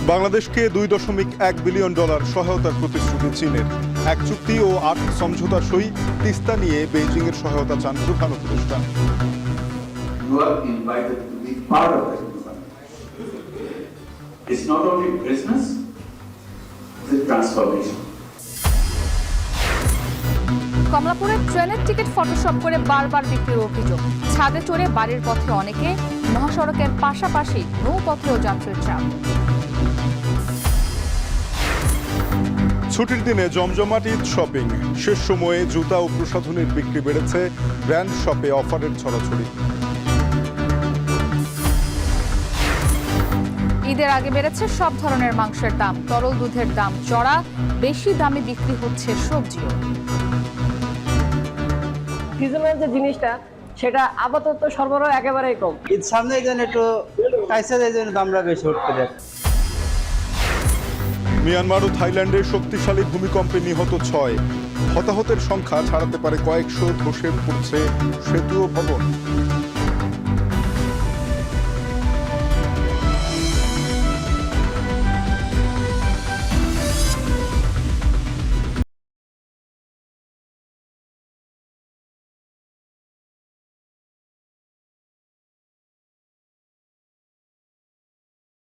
বাংলাদেশকে $2.1 বিলিয়ন সহায়তার প্রতিশ্রুতি চীনের। এক চুক্তি ও 8 সমঝোতা সই। তিস্তা নিয়ে বেইজিংয়ের সহায়তা চান প্রধান উপদেষ্টা। You are invited to be part of that movement. It's not only business, it's a transformation. কমলাপুরে ট্রেনের টিকিট ফটোশপ করে বারবার বিক্রির অভিযোগ। ছাদে চড়ে বাড়ির পথে অনেকে, মহাসড়কের পাশাপাশি নৌপথেও যাত্রীর চাপ। ছুটির দিনে জমজমাট ঈদ শপিং। শেষ সময়ে জুতা ও প্রসাধনীর বিক্রি বেড়েছে। ব্র্যান্ড শপে অফারের ছড়াছড়ি। ঈদের আগে বেড়েছে সব ধরনের মাংসের দাম। তরল দুধের দাম চড়া, বেশি দামে বিক্রি হচ্ছে সবজিও। সিজনাল যে জিনিসটা সেটা আপাতত সরবরাহ একেবারেই কম। ঈদ সামনে এই জন্য একটু টাইসা এই জন্য দামটা বেশি উঠতে দেয়। মিয়ানমার ও থাইল্যান্ডে শক্তিশালী ভূমিকম্পে নিহত 6। হতাহতের সংখ্যা ছাড়াতে পারে কয়েকশো। ধসে পড়ছে সেতু ও ভবন।